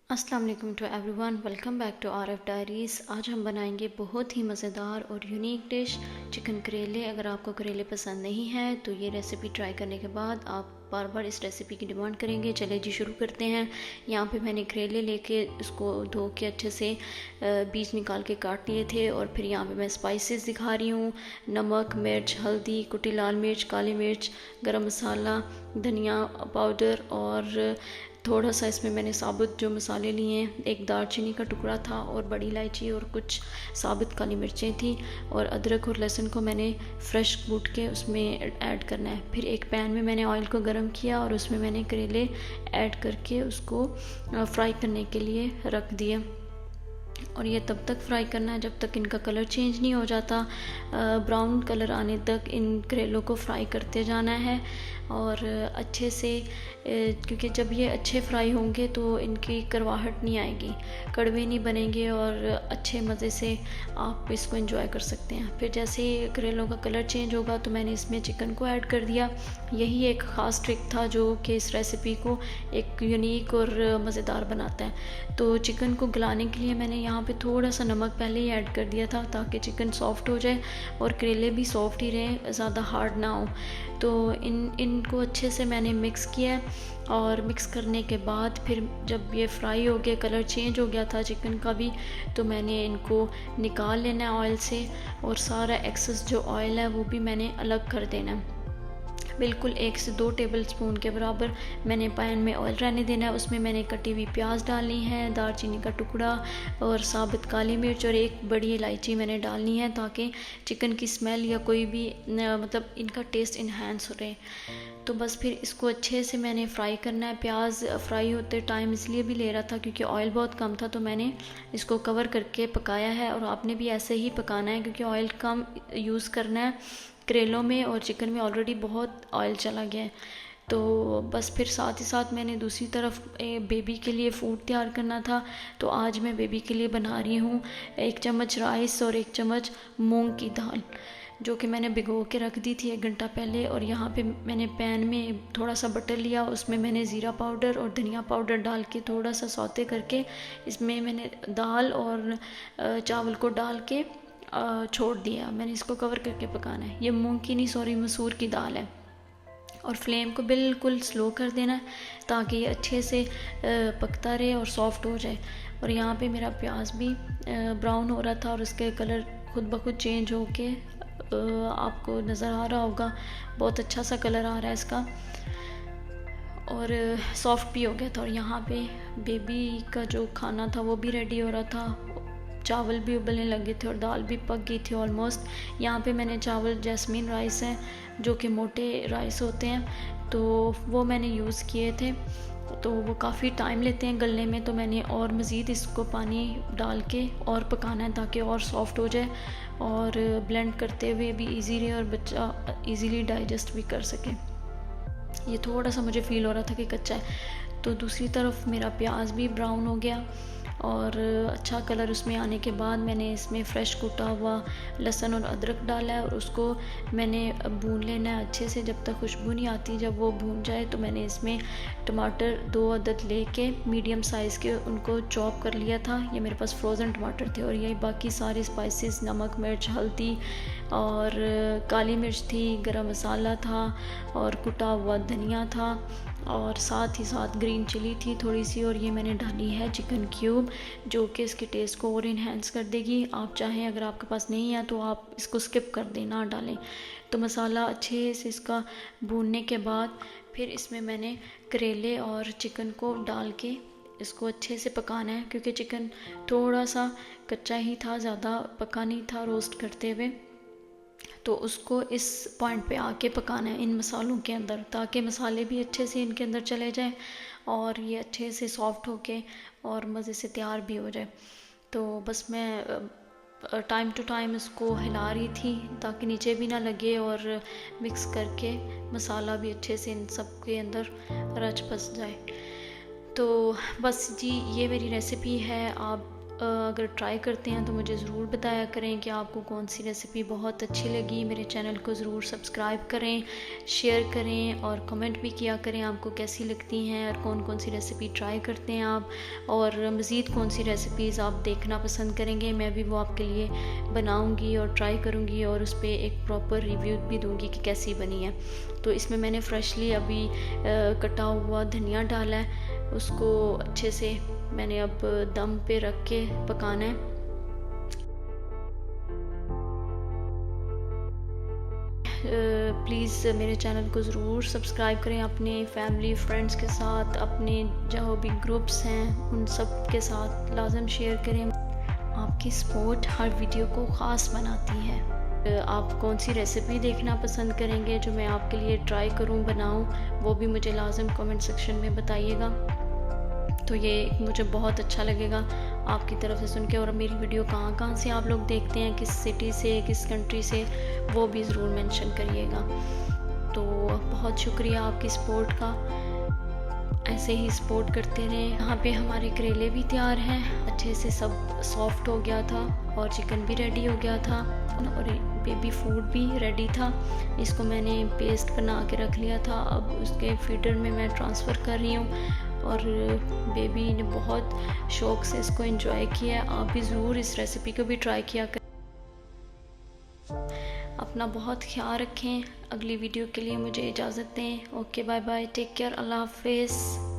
अस्सलाम वालेकुम to everyone, welcome back to RF diaries. आज हम बनाएंगे बहुत ही मज़ेदार और यूनिक डिश चिकन करेले। अगर आपको करेले पसंद नहीं है तो ये रेसिपी ट्राई करने के बाद आप बार बार इस रेसिपी की डिमांड करेंगे। चले जी शुरू करते हैं। यहाँ पे मैंने करेले लेके उसको धो के अच्छे से बीज निकाल के काट लिए थे। और फिर यहाँ पे मैं स्पाइसेस दिखा रही हूँ। नमक, मिर्च, हल्दी, कुटी लाल मिर्च, काली मिर्च, गरम मसाला, धनिया पाउडर और थोड़ा सा इसमें मैंने साबुत जो मसाले लिए हैं, एक दालचीनी का टुकड़ा था और बड़ी इलायची और कुछ साबुत काली मिर्चें थी। और अदरक और लहसुन को मैंने फ्रेश कूट के उसमें ऐड करना है। फिर एक पैन में मैंने ऑयल को गर्म किया और उसमें मैंने करेले ऐड करके उसको फ्राई करने के लिए रख दिया। और ये तब तक फ्राई करना है जब तक इनका कलर चेंज नहीं हो जाता। ब्राउन कलर आने तक इन करेलों को फ्राई करते जाना है और अच्छे से, क्योंकि जब ये अच्छे फ्राई होंगे तो इनकी करवाहट नहीं आएगी, कड़वे नहीं बनेंगे और अच्छे मज़े से आप इसको एंजॉय कर सकते हैं। फिर जैसे ही करेलों का कलर चेंज होगा तो मैंने इसमें चिकन को ऐड कर दिया। यही एक ख़ास ट्रिक था जो कि इस रेसिपी को एक यूनिक और मज़ेदार बनाता है। तो चिकन को गलाने के लिए मैंने यहाँ पे थोड़ा सा नमक पहले ही ऐड कर दिया था ताकि चिकन सॉफ्ट हो जाए और करेले भी सॉफ्ट ही रहें, ज़्यादा हार्ड ना हो। तो इनको अच्छे से मैंने मिक्स किया और मिक्स करने के बाद फिर जब ये फ्राई हो गया, कलर चेंज हो गया था चिकन का भी, तो मैंने इनको निकाल लेना है ऑयल से और सारा एक्सेस जो ऑयल है वो भी मैंने अलग कर देना है। बिल्कुल 1 से 2 टेबल स्पून के बराबर मैंने पैन में ऑयल रहने देना है। उसमें मैंने कटी हुई प्याज डालनी है, दालचीनी का टुकड़ा और साबुत काली मिर्च और एक बड़ी इलायची मैंने डालनी है ताकि चिकन की स्मेल या कोई भी मतलब इनका टेस्ट इन्हांस हो रहे। तो बस फिर इसको अच्छे से मैंने फ्राई करना है। प्याज फ्राई होते टाइम इसलिए भी ले रहा था क्योंकि ऑयल बहुत कम था, तो मैंने इसको कवर करके पकाया है। और आपने भी ऐसे ही पकाना है क्योंकि ऑयल कम यूज़ करना है। करेलों में और चिकन में ऑलरेडी बहुत ऑयल चला गया है। तो बस फिर साथ ही साथ मैंने दूसरी तरफ बेबी के लिए फूड तैयार करना था। तो आज मैं बेबी के लिए बना रही हूँ 1 चम्मच राइस और 1 चम्मच मूंग की दाल, जो कि मैंने भिगो के रख दी थी 1 घंटा पहले। और यहाँ पे मैंने पैन में थोड़ा सा बटर लिया, उसमें मैंने ज़ीरा पाउडर और धनिया पाउडर डाल के थोड़ा सा सौते करके इसमें मैंने दाल और चावल को डाल के छोड़ दिया। मैंने इसको कवर करके पकाना है। ये मूंग की नहीं, सॉरी, मसूर की दाल है। और फ्लेम को बिल्कुल स्लो कर देना है ताकि ये अच्छे से पकता रहे और सॉफ्ट हो जाए। और यहाँ पे मेरा प्याज भी ब्राउन हो रहा था और उसके कलर खुद ब खुद चेंज हो के आपको नज़र आ रहा होगा, बहुत अच्छा सा कलर आ रहा है इसका और सॉफ्ट भी हो गया था। और यहाँ पे बेबी का जो खाना था वो भी रेडी हो रहा था, चावल भी उबलने लगे थे और दाल भी पक गई थी ऑलमोस्ट। यहाँ पे मैंने चावल जैस्मीन राइस हैं जो कि मोटे राइस होते हैं, तो वो मैंने यूज़ किए थे। तो वो काफ़ी टाइम लेते हैं गलने में, तो मैंने और मज़ीद इसको पानी डाल के और पकाना है ताकि और सॉफ्ट हो जाए और ब्लेंड करते हुए भी इजी रहे और बच्चा इजीली डाइजेस्ट भी कर सके। ये थोड़ा सा मुझे फ़ील हो रहा था कि कच्चा है। तो दूसरी तरफ मेरा प्याज भी ब्राउन हो गया और अच्छा कलर उसमें आने के बाद मैंने इसमें फ़्रेश कुटा हुआ लहसुन और अदरक डाला है और उसको मैंने भून लेना है अच्छे से जब तक खुशबू नहीं आती। जब वो भून जाए तो मैंने इसमें टमाटर 2 अदद लेके मीडियम साइज़ के उनको चॉप कर लिया था। ये मेरे पास फ्रोज़न टमाटर थे। और यही बाकी सारे स्पाइसेस, नमक, मिर्च, हल्दी और काली मिर्च थी, गरम मसाला था और कुटा हुआ धनिया था और साथ ही साथ ग्रीन चिली थी थोड़ी सी। और ये मैंने डाली है चिकन क्यूब जो कि इसके टेस्ट को और इन्हेंस कर देगी। आप चाहें, अगर आपके पास नहीं है तो आप इसको स्किप कर दें, ना डालें। तो मसाला अच्छे से इसका भूनने के बाद फिर इसमें मैंने करेले और चिकन को डाल के इसको अच्छे से पकाना है क्योंकि चिकन थोड़ा सा कच्चा ही था, ज़्यादा पका नहीं था रोस्ट करते हुए। तो उसको इस पॉइंट पे आके पकाना है इन मसालों के अंदर ताकि मसाले भी अच्छे से इनके अंदर चले जाएं और ये अच्छे से सॉफ्ट होके और मज़े से तैयार भी हो जाए। तो बस मैं टाइम टू टाइम इसको हिला रही थी ताकि नीचे भी ना लगे और मिक्स करके मसाला भी अच्छे से इन सब के अंदर रच बस जाए। तो बस जी, ये मेरी रेसिपी है। आप अगर ट्राई करते हैं तो मुझे ज़रूर बताया करें कि आपको कौन सी रेसिपी बहुत अच्छी लगी। मेरे चैनल को ज़रूर सब्सक्राइब करें, शेयर करें और कमेंट भी किया करें आपको कैसी लगती हैं और कौन कौन सी रेसिपी ट्राई करते हैं आप, और मज़ीद कौन सी रेसिपीज़ आप देखना पसंद करेंगे। मैं भी वो आपके लिए बनाऊँगी और ट्राई करूँगी और उस पर एक प्रॉपर रिव्यू भी दूँगी कि कैसी बनी है। तो इसमें मैंने फ्रेशली अभी कटा हुआ धनिया डाला है, उसको अच्छे से मैंने अब दम पे रख के पकाना है। प्लीज़ मेरे चैनल को ज़रूर सब्सक्राइब करें, अपने फैमिली फ्रेंड्स के साथ, अपने जो भी ग्रुप्स हैं उन सब के साथ लाजम शेयर करें। आपकी सपोर्ट हर वीडियो को ख़ास बनाती है। आप कौन सी रेसिपी देखना पसंद करेंगे जो मैं आपके लिए ट्राई करूं, बनाऊं, वो भी मुझे लाजम कमेंट सेक्शन में बताइएगा। तो ये मुझे बहुत अच्छा लगेगा आपकी तरफ से सुन के। और मेरी वीडियो कहाँ से आप लोग देखते हैं, किस सिटी से, किस कंट्री से, वो भी ज़रूर मेंशन करिएगा। तो बहुत शुक्रिया आपकी सपोर्ट का, ऐसे ही सपोर्ट करते रहें। यहाँ पे हमारे करेले भी तैयार हैं, अच्छे से सब सॉफ्ट हो गया था और चिकन भी रेडी हो गया था और बेबी फूड भी रेडी था। इसको मैंने पेस्ट बना के रख लिया था, अब उसके फीडर में मैं ट्रांसफ़र कर रही हूँ और बेबी ने बहुत शौक़ से इसको एंजॉय किया। आप भी ज़रूर इस रेसिपी को भी ट्राई किया करें। अपना बहुत ख्याल रखें। अगली वीडियो के लिए मुझे इजाज़त दें। Okay, bye bye, take care, अल्लाह हाफिज़।